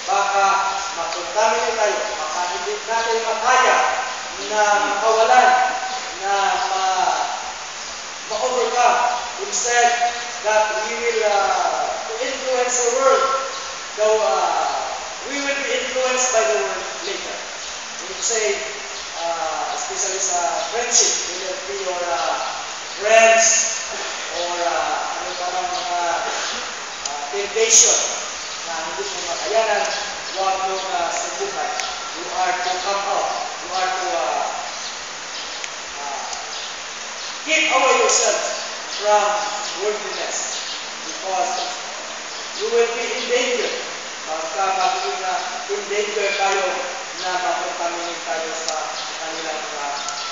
baka makontaminate tayo, baka hindi natin makaya na makawalan, na ma-overcome. Instead, that we will influence the world, though we will be influenced by the world later. We would say, especially sa friendship, whether it be your friends or ano pa ng mga temptation na hindi mo makayanan, huwag mong subukan. You are to come out. You are to keep away yourself from worldliness, because you will be in danger. Magkakagawin na in danger tayo na makontaminate tayo sa kanilang mga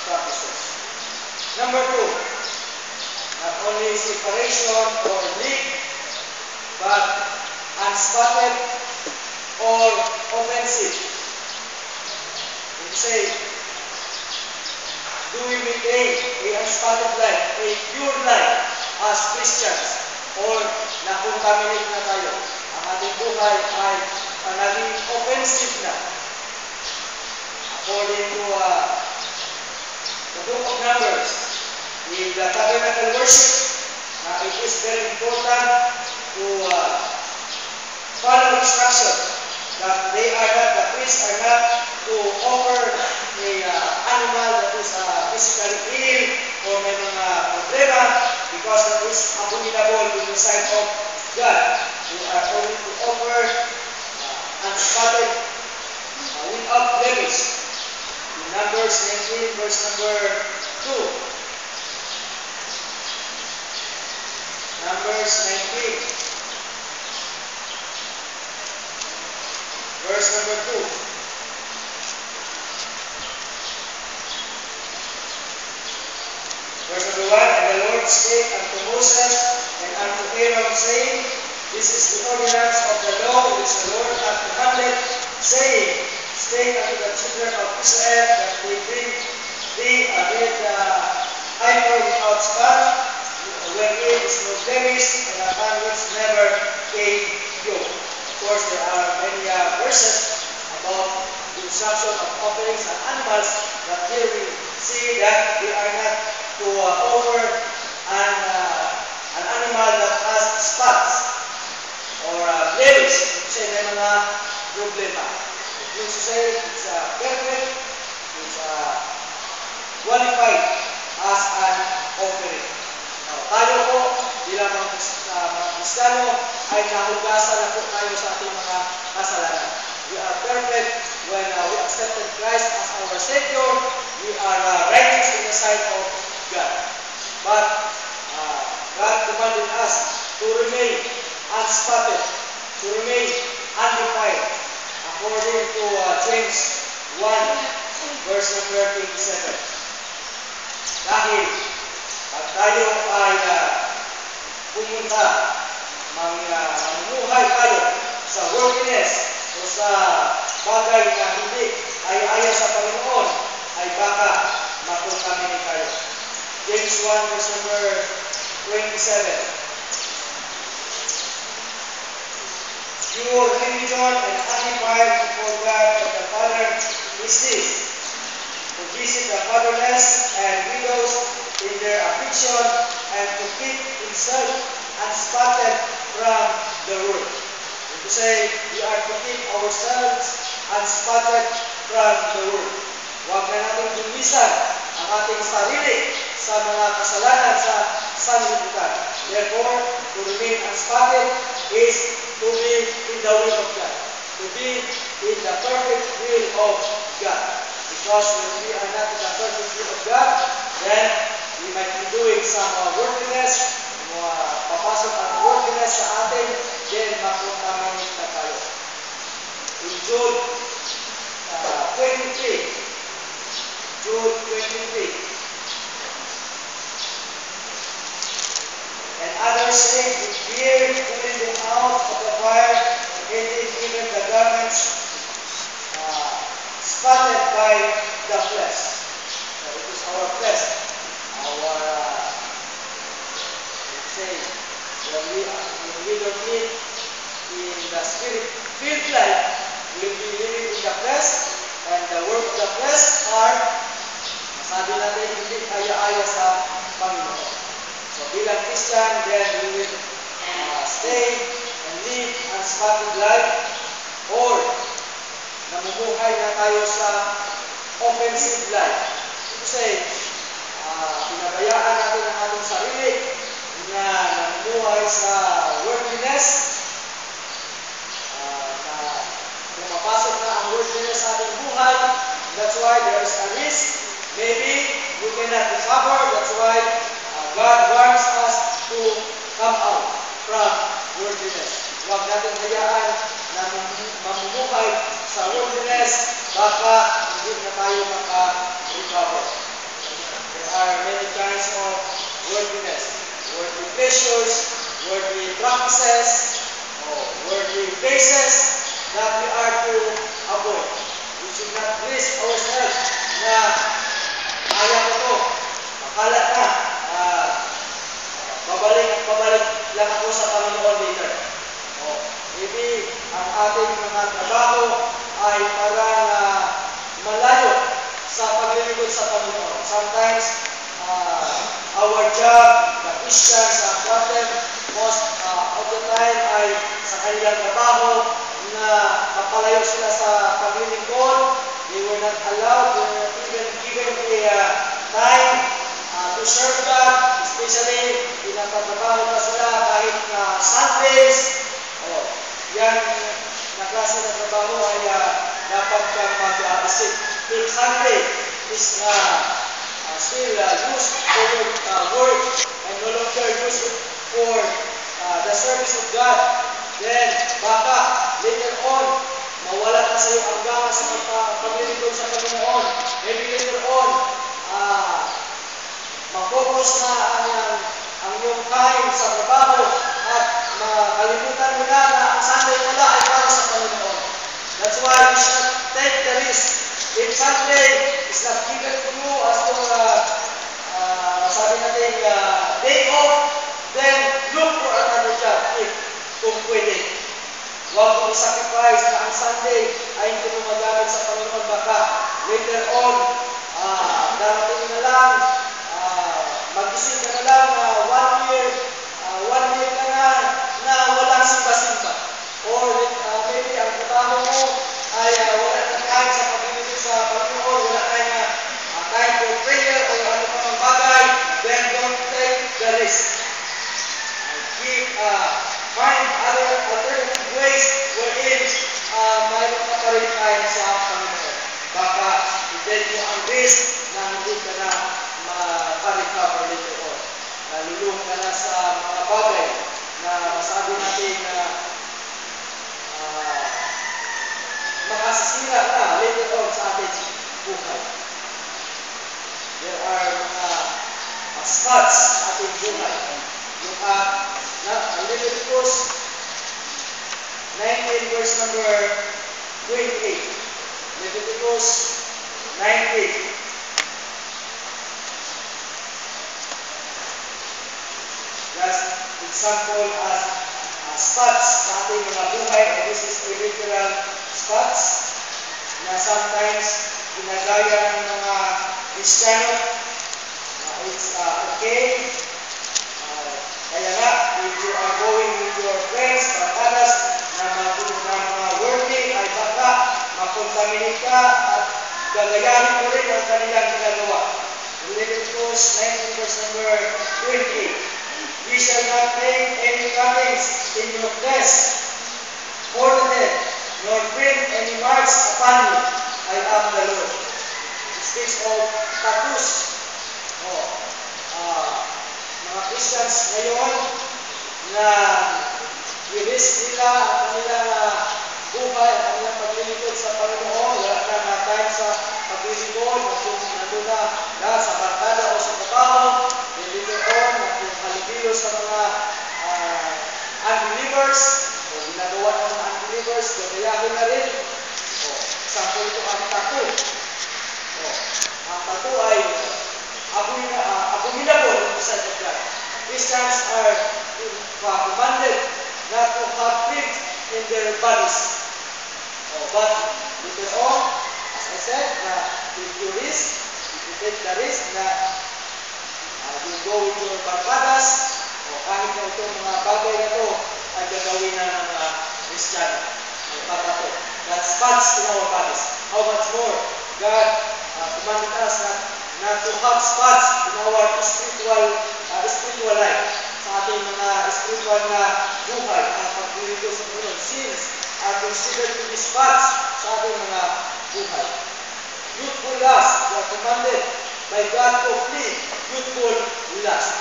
practices. Number 2, not only separation or leak, but unspotted or offensive. We say, do we maintain a unspotted life, a pure life as Christians, or na-contaminate na tayo? Ang ating buhay ay naging offensive na. According to the book of Numbers, in the tabernacle worship, it is very important to follow instruction that they are not, the priests are not to offer a animal that is physically ill or may mga problema, because that is abominable in the sight of God. We are only to offer unspotted, without blemish. In Numbers 19, verse number 2. Numbers 19, verse number 2. Verse number 1, and the Lord spake unto Moses and unto Aaron, saying, this is the ordinance of the law which the Lord hath commanded, saying, speak unto the children of Israel that they bring thee a red heifer without spot, wherein is no blemish, and upon which never came yoke. Of course, there are many verses about the instruction of offerings and animals, but here we see that we are not to offer an animal that has spots or blemish. Kasi may mga problema. It means to say it's perfect, it's qualified as an offering. Now, tayo po, bilang mga Kristiyano, ay nahugasan na po tayo sa ating mga kasalanan. We are perfect when we accepted Christ as our Savior. We are righteous in the sight of God. But God commanded us to remain unspotted, to remain undefiled, according to James 1, verse number 27. Dahil pag tayo ay pumunta, mamumuhay tayo sa worldliness o sa bagay na hindi ay ayon sa Panginoon, ay baka makontaminate tayo. James 1, verse number 27. Pure religion and undefiled before God the Father is this, to visit the fatherless and widows in their affliction, and to keep himself unspotted from the world. To say, we are to keep ourselves unspotted from the world. Huwag na natin tumisan ang ating sarili sa mga kasalanan sa sanlibutan. Therefore, to remain unspotted is to be in the will of God, to be in the perfect will of God. Because when we are not in the perfect will of God, then we might be doing some worldliness, papasok ang worldliness sa atin, then makontaminate na tayo. In Jude 23, and others say, with fear, pulling them out of the fire, hating even the garments spotted by the flesh. So it is our flesh, our, let's say, when we don't live in the spirit-filled life, sabi natin, hindi kaya-aya sa Panginoon. So bilang Christian, then we will stay and live unspotted life, or namumuhay na tayo sa offensive life. Kasi pinabayaan natin ang ating sarili na namumuhay sa worldliness, na pumapasok na ang worldliness sa ating buhay. That's why there is a risk. Maybe we cannot recover. That's why God wants us to come out from worldliness. Huwag natin hayaan na mamumuhay sa worldliness, baka hindi na tayo maka-recover. There are many kinds of worldliness. Worldly pleasures, worldly practices, worldly places that we are to avoid. We should not risk ourselves na kaya ko to, akala na, babalik lang ako sa Panginoon later. Maybe ang ating mga trabaho ay parang malayo sa paglilingkod sa Panginoon. Sometimes, our job, the Christians, problem, most of the time ay sa kanilang trabaho na mapalayo sila sa paglilingkod. They were not allowed, they were not even given a time to serve God, especially pinapatrabaho pa sila kahit na Sundays. Yan na klase ng trabaho ay dapat kang mag-isip. If Sunday is still used for work and no longer used for the service of God, then baka later on, mawala na sa iyo ang gana sa paglilingkod sa Panginoon. Maybe later on, mag-focus na ang iyong time sa trabaho at makalimutan mo na ang Sunday pala ay para sa Panginoon. That's why we should take the risk. If Sunday is not given to you as to sabi natin day off, then look for another job kung pwede. Huwag mong sacrifice na ang Sunday ay hindi mo magamit sa Panginoon. Baka later on, darating na lang, mag-isip ka na lang na 1 year ka na walang simba-simba. Or maybe ang trabaho mo ay wala na time sa paglilingkod sa Panginoon, wala na time for prayer o ano pa mang bagay, then don't take the risk. Find other alternative ways wherein mayroon ka pa rin time sa Panginoon. Baka i-take mo ang risk na hindi ka na ma-recover later on. Nalulung ka na sa mga bagay na masabi natin na makasisira na later on sa ating buhay. There are mga spots sa ating buhay. Yung Leviticus 19 verse number 28. Leviticus 19. Just example as spots sa ating mga buhay, and this is a literal spots na sometimes ginagaya ng mga Kristiyano. It's okay. Kaya nga, if you are going with your friends, barkadas, na mga worldly, ay baka makontaminate ka at gagayahin mo rin ang kanilang ginagawa. Leviticus 19 verse number 28. Ye shall not make any cuttings in your flesh for the dead, nor print any marks upon you. I am the Lord. It speaks of tattoos. Mga Christians ngayon na i-risk nila ang kanilang buhay, ang kanilang paglilingkod sa Panginoon. Wala na time sa paglilingkod, nandun na sa barkada o sa trabaho. Later on, halibilo sa mga unbelievers, o ginagawa ng mga unbelievers, gagayahin na rin. Example ito ang tattoo. Ang tattoo ay abominable in the sight of God. Christians are commanded not to have print in their bodies. But later on, as I said, if you risk, you take the risk na you go with your barkadas o kahit na itong mga bagay na ito ay gagawin na ng mga Kristiyano. May patato. That spots in our bodies. How much more God commanded us not to have spots in our spiritual life. Sa ating mga spiritual na buhay, ang paglilito sa Panginoon. Sins are considered to be spots sa ating mga buhay. Youthful lust, we are commanded by God to flee youthful lust.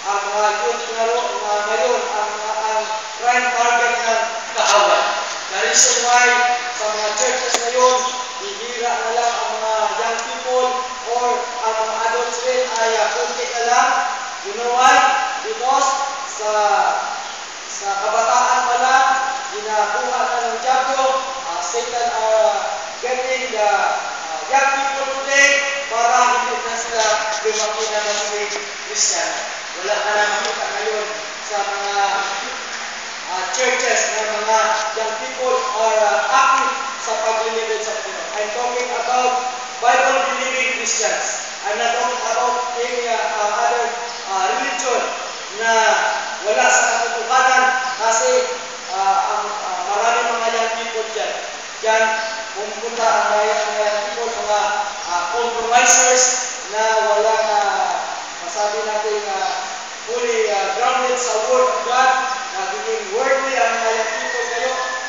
Ang mga youth ngayon, ang prime target ng kaaway. The reason why sa mga churches ngayon, bihira na lang ang mga young people or ang mga adults rin ay kunti na lang. You know why? Because sa kabataan pa lang, ginakuha na ng diablo, Satan are getting the young people today para hindi na sila lumaki na maging Christian. Wala na makita ngayon sa mga churches na mga young people are active sa paglilingkod sa Panginoon. I'm talking about Bible-believing Christians. I'm not talking about any other religion na wala sa katotohanan kasi ang maraming mga young people dyan. Diyan, pumunta ang mga young people, mga compromisers na wala na masabi natin fully grounded sa Word of God, nagiging worldly ang mga young people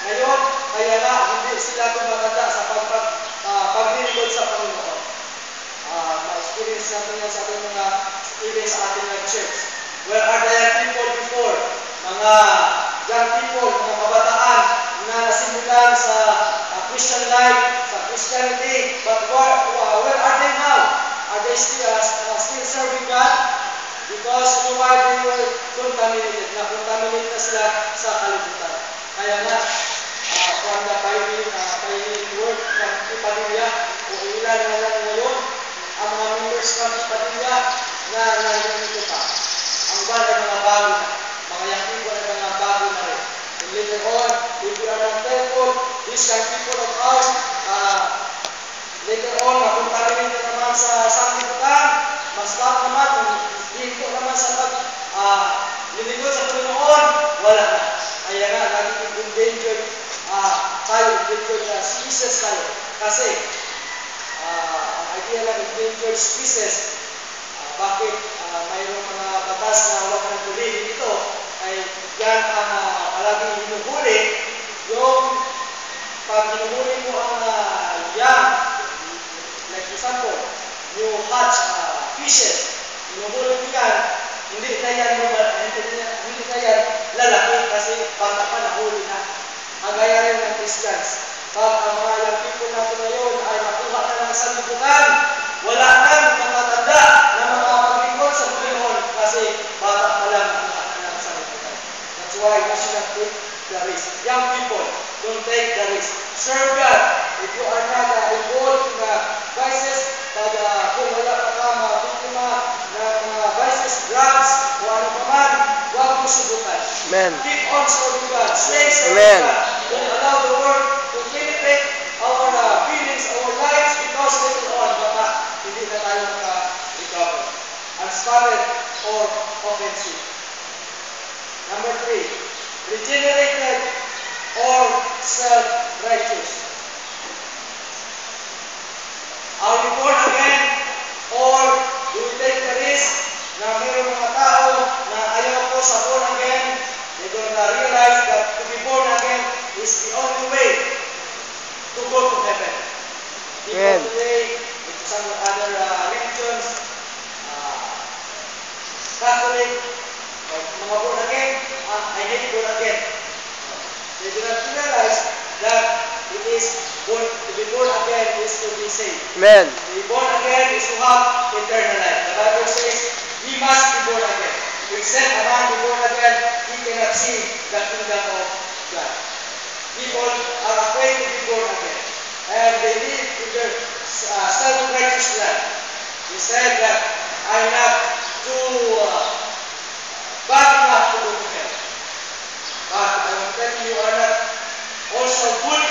ngayon, kaya nga hindi sila tumatanda sa paglilingkod sa Panginoon. Ma-experience natin yan sa ating mga even sa ating church. Where are the young people before? Mga young people, mga kabataan na nasimulan sa Christian life, sa Christianity, but where are they now? Are they still serving God? Because you know why they were contaminated. Na-contaminate na sila sa kalibutan. Kaya nga, from the pioneering work ng Ipadilla, o ilan na lang ngayon, ang mga members ng Ipadilla na nandito pa. Ang iba ay mga bago na. Mga young people ay mga bago na rin. And later on, if you are not careful, these young people of ours, later on, mapuntarin na naman sa sanglibutan, mas lahat naman, dito naman sa paglilingkod sa Panginoon, wala na. Kaya nga, naging endangered tayo, endangered species tayo. Kasi, ang idea ng endangered species, bakit mayroong mga batas na huwag nang tuloy dito, ay yan ang palaging hinuhuli, yung pag hinuhuli mo ang young, like example, new hatch fishes, hinuhuli mo yan, hindi na yan lalaki kasi bata pa nahuli na. Ang gaya rin ng Christians. Pag ang mga young people natin ngayon ay nakuha na ng sanlibutan, wala nang matatanda na mga paglingkod sa Panginoon kasi bata pa lang nakuha na ng sanlibutan. That's why we should not take the risk. Young people, don't take the risk. Serve God. If you are not involved in the vices, kung wala pa ka mabiktima ng mga vices, drugs, o ano pa man, huwag mo subukan. Amen. Keep on serving God. Stay serving Amen. God. Don't allow the world to penetrate our feelings, our lives, because later on, baka hindi na tayo maka-recover. Unspotted or offensive. Number 3, regenerated or self-righteous. Are we born again or do we take the risk na mayroong mga tao na ayaw ko sa born again? They don't realize that to be born again is the only way to go to heaven. People today, with some other religions, Catholic, mga born again, I hate born again. They do not realize that it is to be born again is to be saved. Amen. To be born again is to have eternal life. The Bible says, we must be born again. Except a man be born again, he cannot see the kingdom of God. People are afraid to be born again. And they live in their self-righteous life. They said that I'm not too bad enough to go to heaven. But I will tell you, you are not also good